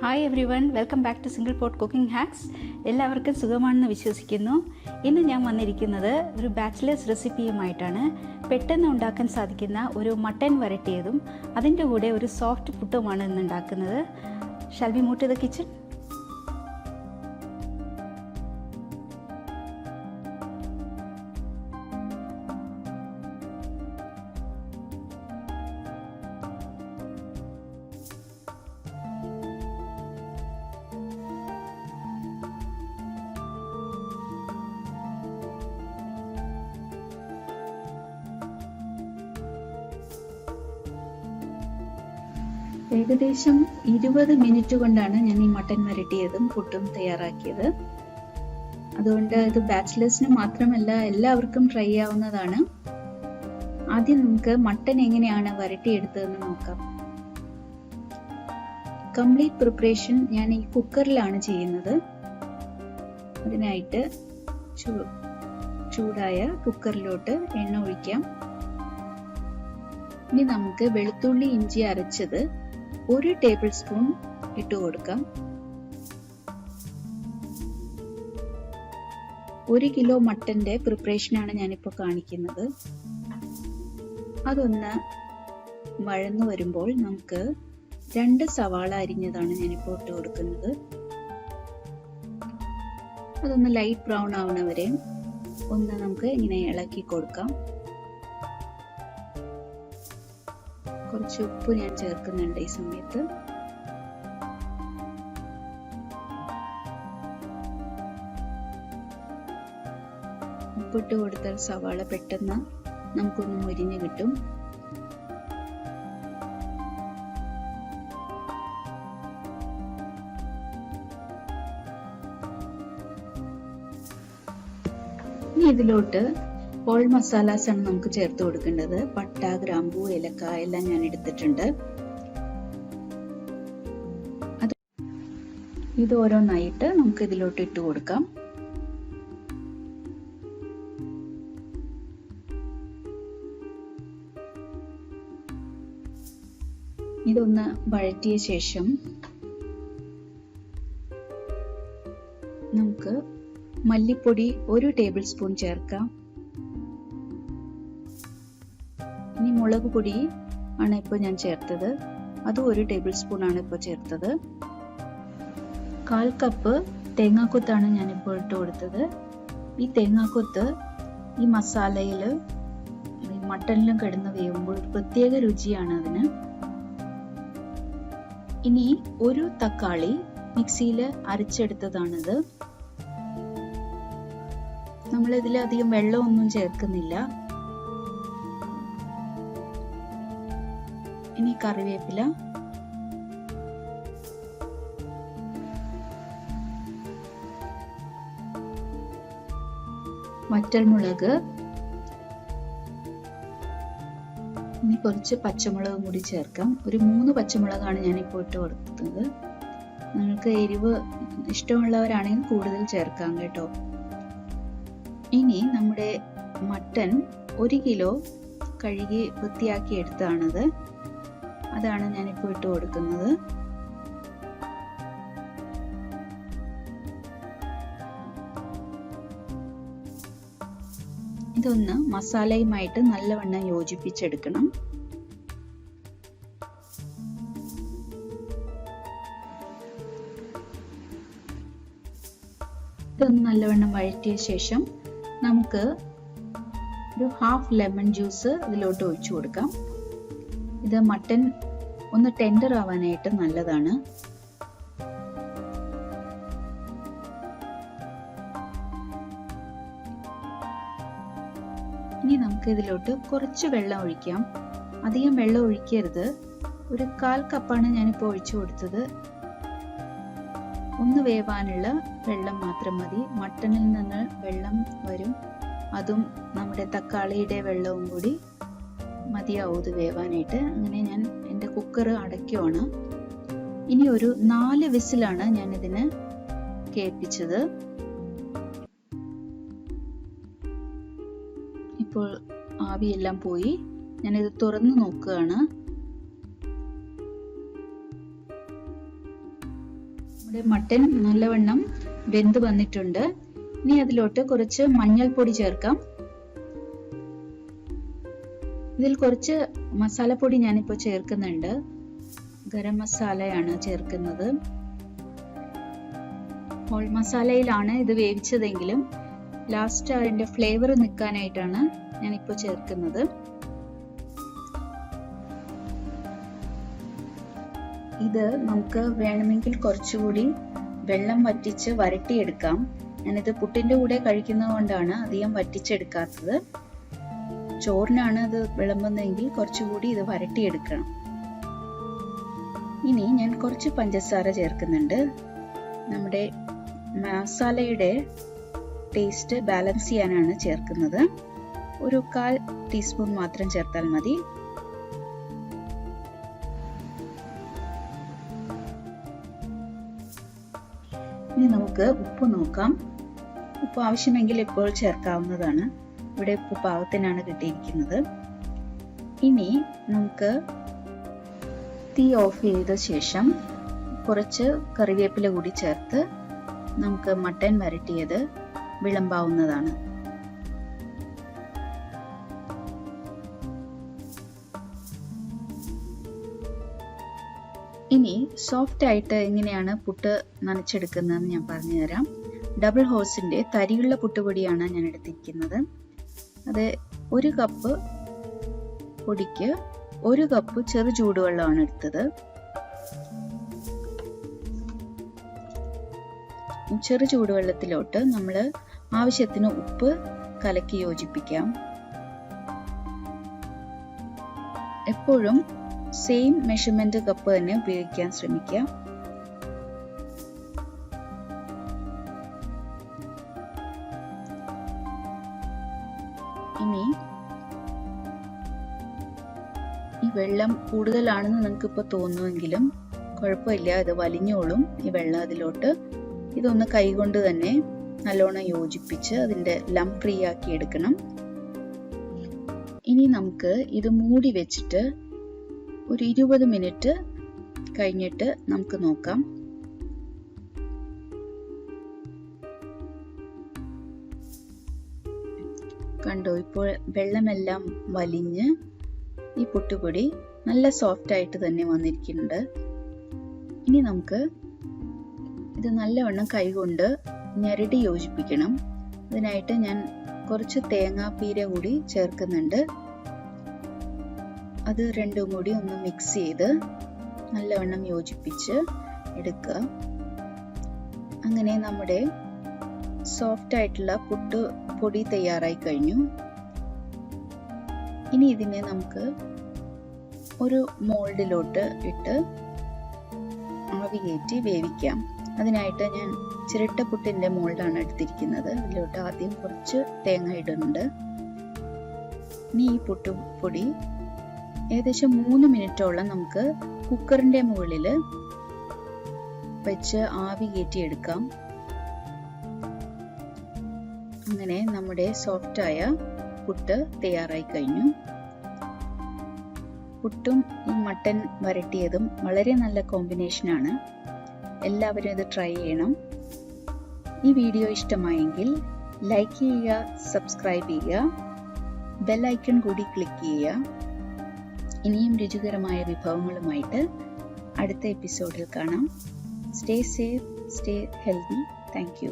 Hi everyone, welcome back to single pot cooking hacks. എല്ലാവർക്കും സുഖമാണെന്ന് വിശ്വസിക്കുന്നു. ഇന്ന് ഞാൻ വന്നിരിക്കുന്നത് ഒരു ബാച്ചിലേഴ്സ് റെസിപ്പിയുമായിട്ടാണ്. പെട്ടെന്ന് ഉണ്ടാക്കാൻ സാധിക്കുന്ന ഒരു മട്ടൻ വരട്ടിയതും അതിൻ്റെ കൂടെ ഒരു സോഫ്റ്റ് പുട്ടുമാണ് ഇന്ന് ഉണ്ടാക്കുന്നത്. Shall we move to the kitchen? ഏകദേശം 20 മിനിറ്റ് കൊണ്ടാണ് ഞാൻ ഈ മട്ടൻ വരട്ടിയതും പുട്ടും തയ്യാറാക്കിയത്. അതുകൊണ്ട് ഇത് ബാച്ചിലേഴ്സിന് മാത്രമല്ല എല്ലാവർക്കും ട്രൈ ചെയ്യാവുന്നതാണ്. ആദ്യം നമുക്ക് മട്ടൻ എങ്ങനെയാണ് വരട്ടിയെടുത്തതെന്ന് നോക്കാം. കംപ്ലീറ്റ് പ്രിപ്പറേഷൻ ഞാൻ ഈ കുക്കറിലാണ് ചെയ്യുന്നത്. അതിനായിട്ട് ചൂടായ കുക്കറിലോട്ട് എണ്ണ ഒഴിക്കാം. ഇനി നമുക്ക് വെളുത്തുള്ളി ഇഞ്ചി അരച്ചത് 1 ടേബിൾ സ്പൂൺ ഇട്ട് കൊടുക്കാം. 1 കിലോ മട്ടന്റെ പ്രിപ്പറേഷനാണ് ഞാനിപ്പോൾ കാണിക്കുന്നത്. അതൊന്ന് വഴന്നു വരുമ്പോൾ നമുക്ക് 2 സവാള അരിഞ്ഞതാണ് ഞാനിപ്പോൾ ഇട്ട് കൊടുക്കുന്നത്. അതൊന്ന് ലൈറ്റ് ബ്രൗൺ ആവണവരെ ഒന്ന് നമുക്ക് ഇങ്ങനെ ഇളക്കി കൊടുക്കാം. കുറച്ച് ഉപ്പ് ഞാൻ ചേർക്കുന്നുണ്ട് ഈ സമയത്ത്. ഉപ്പിട്ട് കൊടുത്താൽ സവാള പെട്ടെന്ന് നമുക്കൊന്ന് മൊരിഞ്ഞ് കിട്ടും. ഇനി ഇതിലോട്ട് ഹോൾ മസാലാസ് ആണ് നമുക്ക് ചേർത്ത് കൊടുക്കേണ്ടത്. പട്ട, ഗ്രാമ്പൂ, ഏലക്ക എല്ലാം ഞാൻ എടുത്തിട്ടുണ്ട്. ഇത് ഓരോന്നായിട്ട് നമുക്ക് ഇതിലോട്ട് ഇട്ട് കൊടുക്കാം. ഇതൊന്ന് വഴറ്റിയ ശേഷം നമുക്ക് മല്ലിപ്പൊടി 1 ടേബിൾ സ്പൂൺ ചേർക്കാം. ഇനി മുളക് പൊടി ആണ് ഇപ്പോൾ ഞാൻ ചേർത്തത്. അത് 1 ടേബിൾ സ്പൂൺ ആണ് ഇപ്പോൾ ചേർത്തത്. 1/4 കപ്പ് തേങ്ങാക്കൊത്താണ് ഞാനിപ്പോൾ ഇട്ട് കൊടുത്തത്. ഈ തേങ്ങാക്കൊത്ത് ഈ മസാലയിൽ മട്ടനിലും കിടന്ന് വേവുമ്പോൾ ഒരു പ്രത്യേക രുചിയാണ് അതിന്. ഇനി 1 തക്കാളി മിക്സിയിൽ അരച്ചെടുത്തതാണിത്. നമ്മളിതിൽ അധികം വെള്ളമൊന്നും ചേർക്കുന്നില്ല. ഇനി കറിവേപ്പില, വറ്റൽമുളക്, ഇനി കുറച്ച് പച്ചമുളകും കൂടി ചേർക്കാം. ഒരു 3 പച്ചമുളകാണ് ഞാനിപ്പോൾ ഇട്ട് കൊടുത്തത്. നിങ്ങൾക്ക് എരിവ് ഇഷ്ടമുള്ളവരാണെങ്കിൽ കൂടുതൽ ചേർക്കാം കേട്ടോ. ഇനി നമ്മുടെ മട്ടൻ 1 കിലോ കഴുകി വൃത്തിയാക്കി എടുത്തതാണത്. അതാണ് ഞാനിപ്പോൾ ഇട്ട് കൊടുക്കുന്നത്. ഇതൊന്ന് മസാലയുമായിട്ട് നല്ലവണ്ണം യോജിപ്പിച്ചെടുക്കണം. ഇതൊന്ന് നല്ലവണ്ണം വഴറ്റിയ ശേഷം നമുക്ക് ഒരു 1/2 ലെമൺ ജ്യൂസ് ഇതിലോട്ട് ഒഴിച്ചു കൊടുക്കാം. ഇത് മട്ടൻ ഒന്ന് ടെൻഡർ ആവാനായിട്ട് നല്ലതാണ്. ഇനി നമുക്ക് ഇതിലോട്ട് കുറച്ച് വെള്ളം ഒഴിക്കാം. അധികം വെള്ളം ഒഴിക്കരുത്. ഒരു 1/4 കപ്പാണ് ഞാനിപ്പോൾ ഒഴിച്ചു കൊടുത്തത്. ഒന്ന് വേവാനുള്ള വെള്ളം മാത്രം മതി. മട്ടനിൽ നിന്ന് വെള്ളം വരും. അതും നമ്മുടെ തക്കാളിയുടെ വെള്ളവും കൂടി മതിയാവും ഇത് വേവാനായിട്ട്. അങ്ങനെ ഞാൻ എൻ്റെ കുക്കർ അടയ്ക്കുവാണ്. ഇനി ഒരു 4 വിസിലാണ് ഞാൻ ഇതിന് കേൾപ്പിച്ചത്. ഇപ്പോൾ ആവിയെല്ലാം പോയി. ഞാനിത് തുറന്ന് നോക്കുകയാണ്. നമ്മുടെ മട്ടൻ നല്ലവണ്ണം വെന്ത് വന്നിട്ടുണ്ട്. ഇനി അതിലോട്ട് കുറച്ച് മഞ്ഞൾപ്പൊടി ചേർക്കാം. ഇതിൽ കുറച്ച് മസാലപ്പൊടി ഞാനിപ്പോൾ ചേർക്കുന്നുണ്ട്. ഗരം മസാലയാണ് ചേർക്കുന്നത്. ഹോൾ മസാലയിലാണ് ഇത് വേവിച്ചതെങ്കിലും ലാസ്റ്റ് അതിന്റെ ഫ്ലേവർ നിൽക്കാനായിട്ടാണ് ഞാനിപ്പോൾ ചേർക്കുന്നത്. ഇത് നമുക്ക് വേണമെങ്കിൽ കുറച്ചുകൂടി വെള്ളം വറ്റിച്ച് വരട്ടിയെടുക്കാം. ഞാനിത് പുട്ടിന്റെ കൂടെ കഴിക്കുന്നത് കൊണ്ടാണ് അധികം വറ്റിച്ചെടുക്കാത്തത്. ചോറിനാണ് ഇത് വിളമ്പുന്നതെങ്കിൽ കുറച്ചുകൂടി ഇത് വരട്ടിയെടുക്കണം. ഇനി ഞാൻ കുറച്ച് പഞ്ചസാര ചേർക്കുന്നുണ്ട്. നമ്മുടെ മസാലയുടെ ടേസ്റ്റ് ബാലൻസ് ചെയ്യാനാണ് ചേർക്കുന്നത്. ഒരു 1/4 ടീസ്പൂൺ മാത്രം ചേർത്താൽ മതി. ഇനി നമുക്ക് ഉപ്പ് നോക്കാം. ഉപ്പ് ആവശ്യമെങ്കിൽ ഇപ്പോൾ ചേർക്കാവുന്നതാണ്. ഇവിടെ ഉപ്പ് പാകത്തിനാണ് കിട്ടിയിരിക്കുന്നത്. ഇനി നമുക്ക് തീ ഓഫ് ചെയ്ത ശേഷം കുറച്ച് കറിവേപ്പില കൂടി ചേർത്ത് നമുക്ക് മട്ടൻ വരട്ടിയത് വിളമ്പാവുന്നതാണ്. ഇനി സോഫ്റ്റ് ആയിട്ട് എങ്ങനെയാണ് പുട്ട് നനച്ചെടുക്കുന്നതെന്ന് ഞാൻ പറഞ്ഞു തരാം. ഡബിൾ ഹോഴ്സിന്റെ തരിയുള്ള പുട്ടുപൊടിയാണ് ഞാൻ എടുത്തിരിക്കുന്നത്. അത് 1 കപ്പ് പൊടിക്ക് 1 കപ്പ് ചെറു ചൂടുവെള്ളമാണ് എടുത്തത്. ചെറു ചൂടുവെള്ളത്തിലോട്ട് നമ്മൾ ആവശ്യത്തിന് ഉപ്പ് കലക്കി യോജിപ്പിക്കാം. എപ്പോഴും സെയിം മെഷർമെന്റ് കപ്പ് തന്നെ ഉപയോഗിക്കാൻ ശ്രമിക്കാം. ഇനി ഈ വെള്ളം കൂടുതലാണെന്ന് നിങ്ങൾക്ക് ഇപ്പോൾ തോന്നുമെങ്കിലും കുഴപ്പമില്ല, ഇത് വലിഞ്ഞോളും. ഈ വെള്ളം അതിലോട്ട് ഇതൊന്ന് കൈകൊണ്ട് തന്നെ നല്ലോണം യോജിപ്പിച്ച് അതിന്റെ ലംപ് ഫ്രീ ആക്കി എടുക്കണം. ഇനി നമുക്ക് ഇത് മൂടി വെച്ചിട്ട് ഒരു 20 മിനിറ്റ് കഴിഞ്ഞിട്ട് നമുക്ക് നോക്കാം. കണ്ടോ, ഇപ്പോൾ വെള്ളമെല്ലാം വലിഞ്ഞ് ഈ പുട്ടുപൊടി നല്ല സോഫ്റ്റ് ആയിട്ട് തന്നെ വന്നിരിക്കുന്നുണ്ട്. ഇനി നമുക്ക് ഇത് നല്ലവണ്ണം കൈകൊണ്ട് ഞെരടി യോജിപ്പിക്കണം. അതിനായിട്ട് ഞാൻ കുറച്ച് തേങ്ങാപ്പീര കൂടി ചേർക്കുന്നുണ്ട്. അത് രണ്ടും കൂടി ഒന്ന് മിക്സ് ചെയ്ത് നല്ലവണ്ണം യോജിപ്പിച്ച് എടുക്കുക. അങ്ങനെ നമ്മുടെ സോഫ്റ്റ് ആയിട്ടുള്ള പുട്ട് പൊടി തയ്യാറായി കഴിഞ്ഞു. ഇനി ഇതിനെ നമുക്ക് ഒരു മോൾഡിലോട്ട് ഇട്ട് ആവി കയറ്റി വേവിക്കാം. അതിനായിട്ട് ഞാൻ ചിരട്ടപ്പുട്ടിന്റെ മോൾഡാണ് എടുത്തിരിക്കുന്നത്. അതിലോട്ട് ആദ്യം കുറച്ച് തേങ്ങ ഇടുന്നുണ്ട്. ഇനി ഈ പുട്ടുപൊടി ഏകദേശം 3 മിനിറ്റോളം നമുക്ക് കുക്കറിന്റെ മുകളിൽ വെച്ച് ആവി കയറ്റിയെടുക്കാം. അങ്ങനെ നമ്മുടെ സോഫ്റ്റായ പുട്ട് തയ്യാറായി കഴിഞ്ഞു. പുട്ടും ഈ മട്ടൻ വരട്ടിയതും വളരെ നല്ല കോമ്പിനേഷനാണ്. എല്ലാവരും ഇത് ട്രൈ ചെയ്യണം. ഈ വീഡിയോ ഇഷ്ടമായെങ്കിൽ ലൈക്ക് ചെയ്യുക, സബ്സ്ക്രൈബ് ചെയ്യുക, ബെൽ ഐക്കൺ കൂടി ക്ലിക്ക് ചെയ്യുക. ഇനിയും രുചികരമായ വിഭവങ്ങളുമായിട്ട് അടുത്ത എപ്പിസോഡിൽ കാണാം. Stay safe, stay healthy. Thank you.